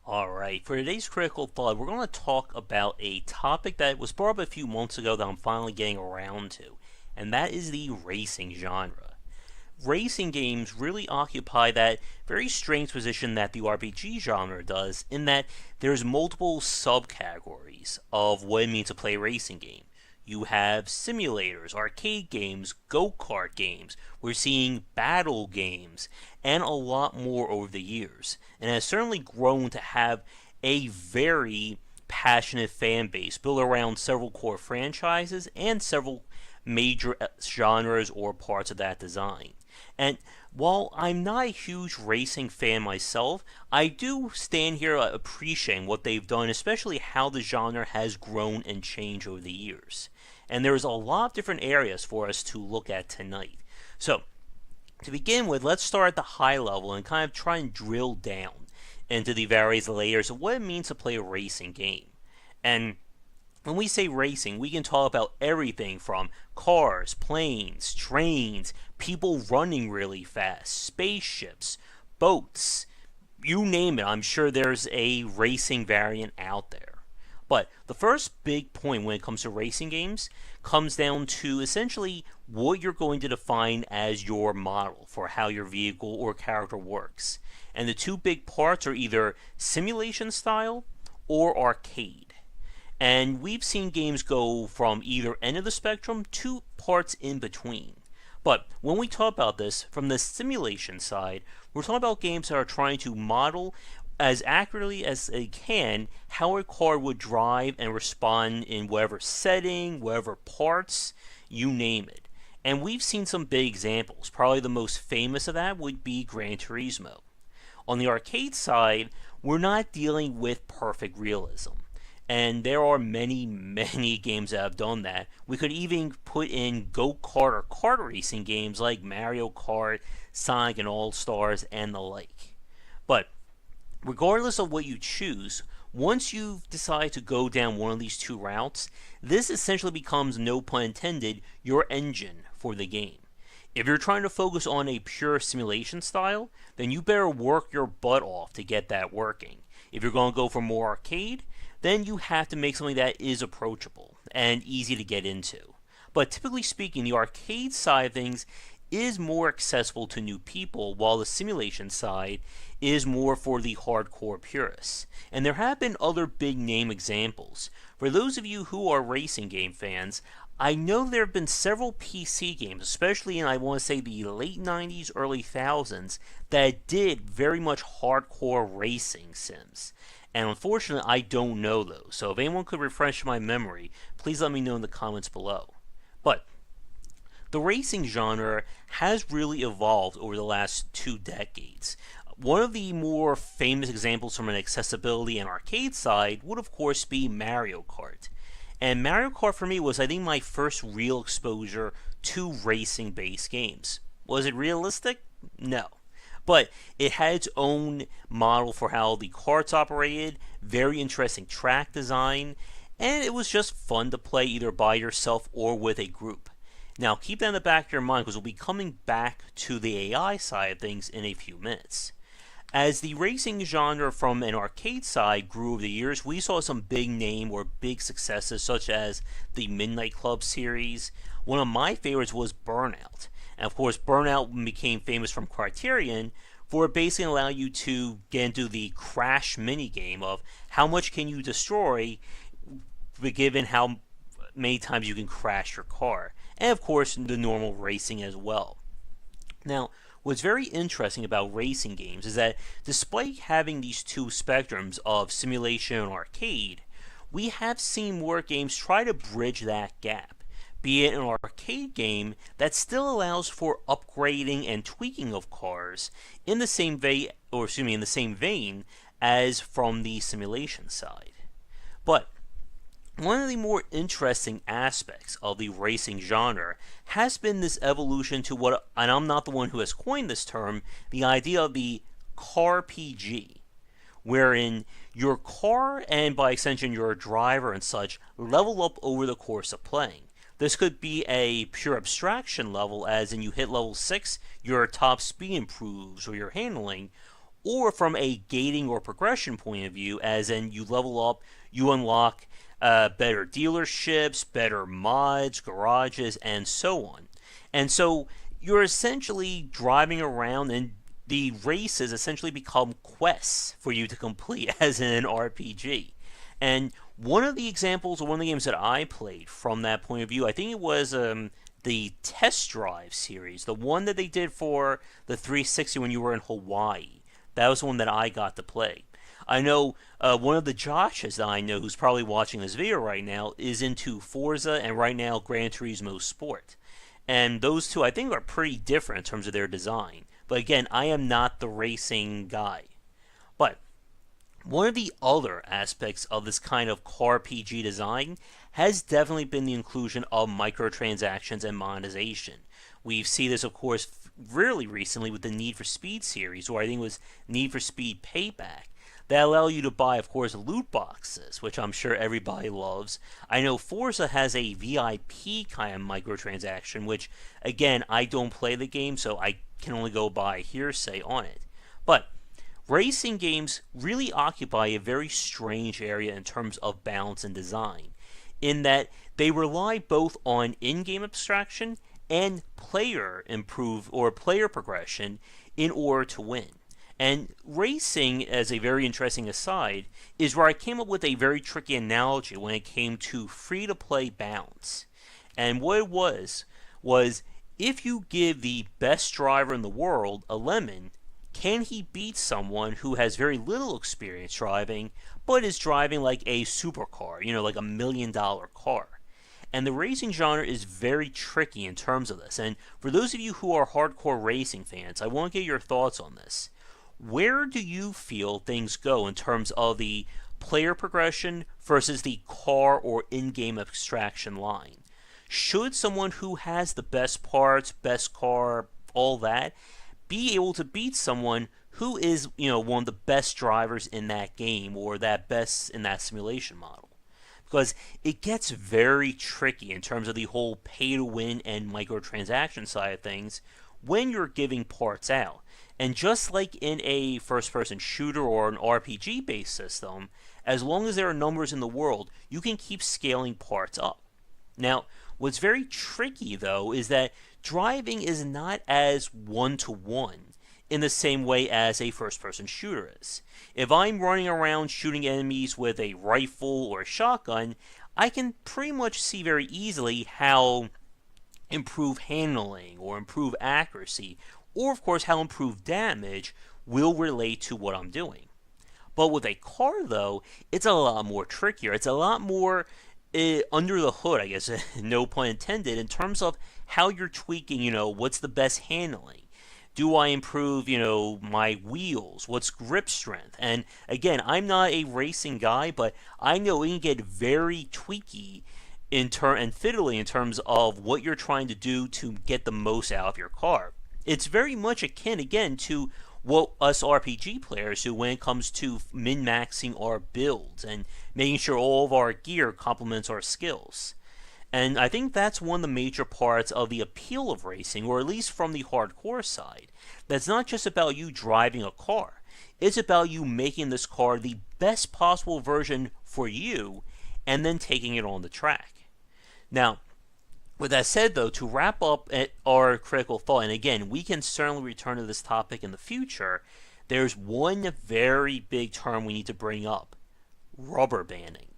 Alright, for today's critical thought, we're going to talk about a topic that was brought up a few months ago that I'm finally getting around to, and that is the racing genre. Racing games really occupy that very strange position that the RPG genre does, in that there's multiple subcategories of what it means to play a racing game. You have simulators, arcade games, go-kart games. We're seeing battle games, and a lot more over the years. And it has certainly grown to have a very passionate fan base built around several core franchises and several major genres or parts of that design. And while I'm not a huge racing fan myself, I do stand here appreciating what they've done, especially how the genre has grown and changed over the years. And there's a lot of different areas for us to look at tonight. So, to begin with, let's start at the high level and kind of try and drill down into the various layers of what it means to play a racing game. And when we say racing, we can talk about everything from cars, planes, trains, people running really fast, spaceships, boats, you name it. I'm sure there's a racing variant out there. But the first big point when it comes to racing games comes down to essentially what you're going to define as your model for how your vehicle or character works. And the two big parts are either simulation style or arcade. And we've seen games go from either end of the spectrum to parts in between. But when we talk about this from the simulation side, we're talking about games that are trying to model as accurately as they can how a car would drive and respond in whatever setting, whatever parts, you name it. And we've seen some big examples. Probably the most famous of that would be Gran Turismo. On the arcade side, we're not dealing with perfect realism. And there are many, many games that have done that. We could even put in go-kart or kart racing games like Mario Kart, Sonic and All-Stars, and the like. But regardless of what you choose, once you've decided to go down one of these two routes, this essentially becomes, no pun intended, your engine for the game. If you're trying to focus on a pure simulation style, then you better work your butt off to get that working. If you're going to go for more arcade, then you have to make something that is approachable and easy to get into. But typically speaking, the arcade side of things is more accessible to new people, while the simulation side is more for the hardcore purists. And there have been other big name examples. For those of you who are racing game fans, I know there have been several PC games, especially in, I want to say, the late 90s, early 2000s, that did very much hardcore racing sims. And unfortunately, I don't know those. So if anyone could refresh my memory, please let me know in the comments below. But the racing genre has really evolved over the last 2 decades. One of the more famous examples from an accessibility and arcade side would of course be Mario Kart. And Mario Kart for me was, I think, my first real exposure to racing-based games. Was it realistic? No. But it had its own model for how the karts operated, very interesting track design, and it was just fun to play either by yourself or with a group. Now, keep that in the back of your mind because we'll be coming back to the AI side of things in a few minutes. As the racing genre from an arcade side grew over the years, we saw some big name or big successes such as the Midnight Club series. One of my favorites was Burnout. And of course, Burnout became famous from Criterion for basically allowing you to get into the crash minigame of how much can you destroy given how many times you can crash your car. And of course, the normal racing as well. Now, what's very interesting about racing games is that despite having these two spectrums of simulation and arcade, we have seen more games try to bridge that gap. Be it an arcade game that still allows for upgrading and tweaking of cars in the same vein as from the simulation side. But one of the more interesting aspects of the racing genre has been this evolution to what, and I'm not the one who has coined this term, the idea of the car PG, wherein your car and by extension your driver and such level up over the course of playing. This could be a pure abstraction level, as in you hit level 6, your top speed improves or your handling, or from a gating or progression point of view, as in you level up, you unlock better dealerships, better mods, garages, and so on. And so you're essentially driving around, and the races essentially become quests for you to complete as in an RPG. And one of the examples, or one of the games that I played from that point of view, I think it was the Test Drive series, the one that they did for the 360 when you were in Hawaii. That was the one that I got to play. I know one of the Joshes that I know who's probably watching this video right now is into Forza and right now Gran Turismo Sport. And those two I think are pretty different in terms of their design. But again, I am not the racing guy. But one of the other aspects of this kind of car PG design has definitely been the inclusion of microtransactions and monetization. We've seen this, of course, really recently with the Need for Speed series, or I think it was Need for Speed Payback, that allow you to buy, of course, loot boxes, which I'm sure everybody loves. I know Forza has a VIP kind of microtransaction, which, again, I don't play the game, so I can only go by hearsay on it. But racing games really occupy a very strange area in terms of balance and design, in that they rely both on in-game abstraction and player progression in order to win. And racing, as a very interesting aside, is where I came up with a very tricky analogy when it came to free-to-play balance. And what it was if you give the best driver in the world a lemon, can he beat someone who has very little experience driving, but is driving like a supercar, like $1 million car? And the racing genre is very tricky in terms of this. And for those of you who are hardcore racing fans, I want to get your thoughts on this. Where do you feel things go in terms of the player progression versus the car or in-game abstraction line? Should someone who has the best parts, best car, all that, be able to beat someone who is, one of the best drivers in that game or that best in that simulation model? Because it gets very tricky in terms of the whole pay-to-win and microtransaction side of things when you're giving parts out. And just like in a first-person shooter or an RPG-based system, as long as there are numbers in the world, you can keep scaling parts up. Now, what's very tricky, though, is that driving is not as one-to-one in the same way as a first-person shooter is. If I'm running around shooting enemies with a rifle or a shotgun, I can pretty much see very easily how improved handling or improved accuracy, or of course how improved damage will relate to what I'm doing. But with a car, though, it's a lot more trickier. It's a lot more under the hood, I guess, no pun intended, in terms of how you're tweaking, what's the best handling. Do I improve, my wheels? What's grip strength? And again, I'm not a racing guy, but I know it can get very tweaky and fiddly in terms of what you're trying to do to get the most out of your car. It's very much akin, again, to what us RPG players do when it comes to min-maxing our builds and making sure all of our gear complements our skills. And I think that's one of the major parts of the appeal of racing, or at least from the hardcore side. That's not just about you driving a car. It's about you making this car the best possible version for you and then taking it on the track. Now, with that said, though, to wrap up our critical thought, and again, we can certainly return to this topic in the future, there's one very big term we need to bring up: rubber banding.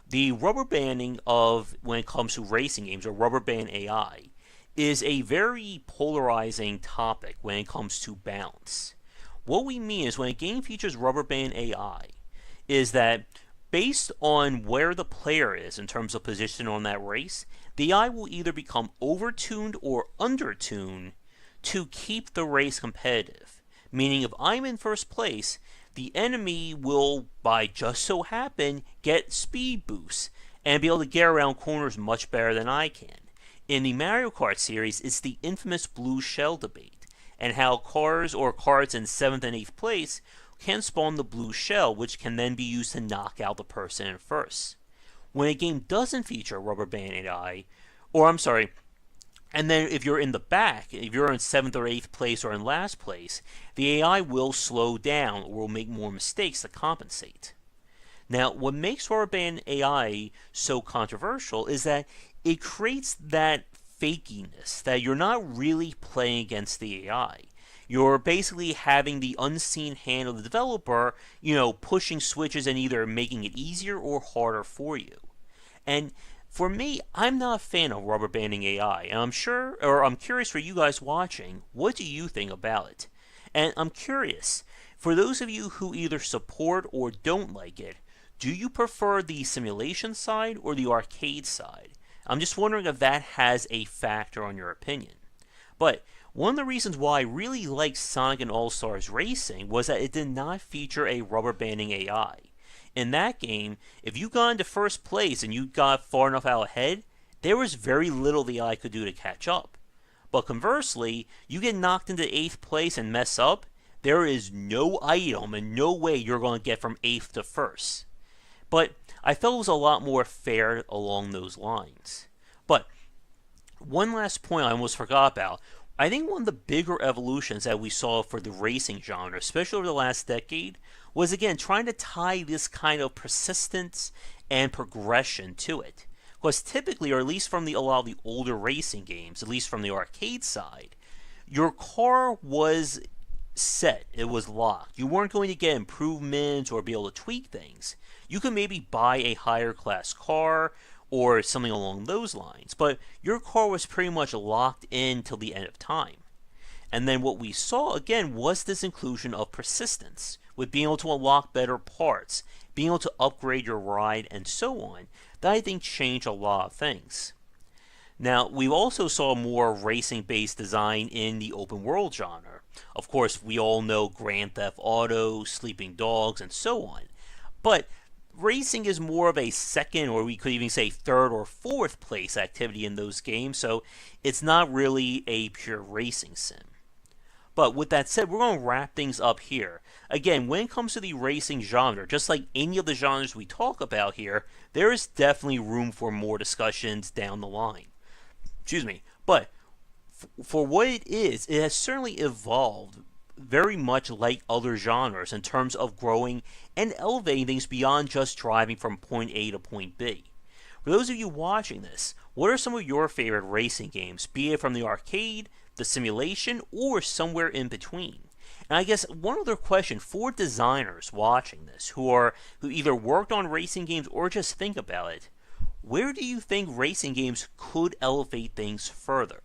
The rubber banding of, when it comes to racing games, or rubber band AI, is a very polarizing topic when it comes to balance. What we mean is when a game features rubber band AI, is that based on where the player is in terms of position on that race, the AI will either become overtuned or undertuned to keep the race competitive. Meaning if I'm in first place, the enemy will, by just so happen, get speed boosts and be able to get around corners much better than I can. In the Mario Kart series, it's the infamous blue shell debate, and how cars or carts in 7th and 8th place can spawn the blue shell, which can then be used to knock out the person in first. When a game doesn't feature rubber band AI, or I'm sorry, And then if you're in the back, if you're in 7th or 8th place or in last place, the AI will slow down or will make more mistakes to compensate. Now, what makes Rubberband AI so controversial is that it creates that fakiness, that you're not really playing against the AI. You're basically having the unseen hand of the developer, pushing switches and either making it easier or harder for you. And for me, I'm not a fan of rubberbanding AI, and I'm curious for you guys watching, what do you think about it? And I'm curious, for those of you who either support or don't like it, do you prefer the simulation side or the arcade side? I'm just wondering if that has a factor on your opinion. But one of the reasons why I really liked Sonic and All-Stars Racing was that it did not feature a rubber-banding AI. In that game, if you got into first place and you got far enough out ahead, there was very little the AI could do to catch up. But conversely, you get knocked into 8th place and mess up, there is no item and no way you're going to get from 8th to 1st. But I felt it was a lot more fair along those lines. But one last point I almost forgot about. I think one of the bigger evolutions that we saw for the racing genre, especially over the last decade, was again trying to tie this kind of persistence and progression to it. Because typically, or at least from a lot of the older racing games, at least from the arcade side, your car was set, it was locked. You weren't going to get improvements or be able to tweak things. You could maybe buy a higher class car or something along those lines, but your car was pretty much locked in till the end of time. And then what we saw again was this inclusion of persistence, with being able to unlock better parts, being able to upgrade your ride, and so on, that I think changed a lot of things. Now, we also saw more racing-based design in the open world genre. Of course, we all know Grand Theft Auto, Sleeping Dogs, and so on. But racing is more of a second, or we could even say third or fourth place activity in those games, so it's not really a pure racing sim. But with that said, we're going to wrap things up here. Again, when it comes to the racing genre, just like any of the genres we talk about here, there is definitely room for more discussions down the line. Excuse me. But for what it has certainly evolved very much like other genres in terms of growing and elevating things beyond just driving from point A to point B. For those of you watching this, what are some of your favorite racing games, be it from the arcade, the simulation, or somewhere in between? And I guess one other question for designers watching this who either worked on racing games or just think about it, where do you think racing games could elevate things further?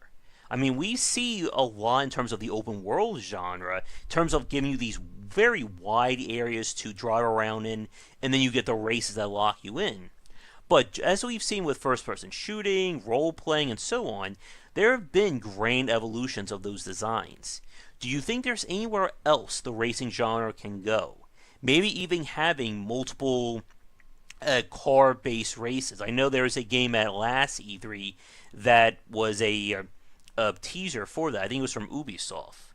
I mean, we see a lot in terms of the open world genre, in terms of giving you these very wide areas to drive around in, and then you get the races that lock you in. But as we've seen with first-person shooting, role-playing, and so on, there have been grand evolutions of those designs. Do you think there's anywhere else the racing genre can go? Maybe even having multiple car-based races. I know there was a game at last E3 that was a teaser for that. I think it was from Ubisoft.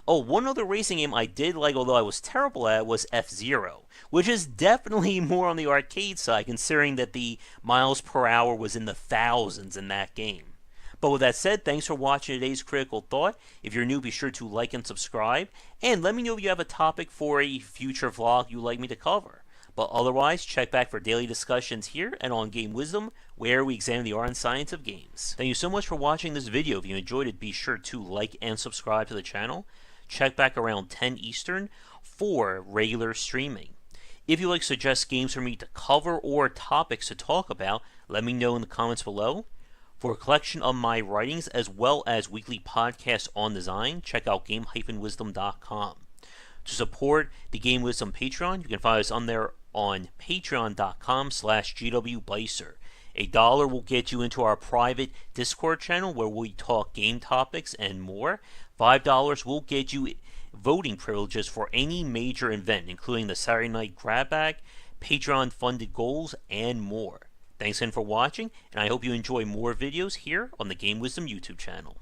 Oh, one other racing game I did like, although I was terrible at, was F-Zero, which is definitely more on the arcade side, considering that the miles per hour was in the thousands in that game. But with that said, thanks for watching today's Critical Thought. If you're new, be sure to like and subscribe, and let me know if you have a topic for a future vlog you'd like me to cover. But otherwise, check back for daily discussions here and on Game Wisdom, where we examine the art and science of games. Thank you so much for watching this video. If you enjoyed it, be sure to like and subscribe to the channel. Check back around 10 Eastern for regular streaming. If you'd like to suggest games for me to cover or topics to talk about, let me know in the comments below. For a collection of my writings as well as weekly podcasts on design, check out game-wisdom.com. To support the Game Wisdom Patreon, you can find us on there on patreon.com/gwblaser. $1 will get you into our private Discord channel where we talk game topics and more. $5 will get you voting privileges for any major event, including the Saturday Night Grab Bag, Patreon-funded goals, and more. Thanks again for watching, and I hope you enjoy more videos here on the Game Wisdom YouTube channel.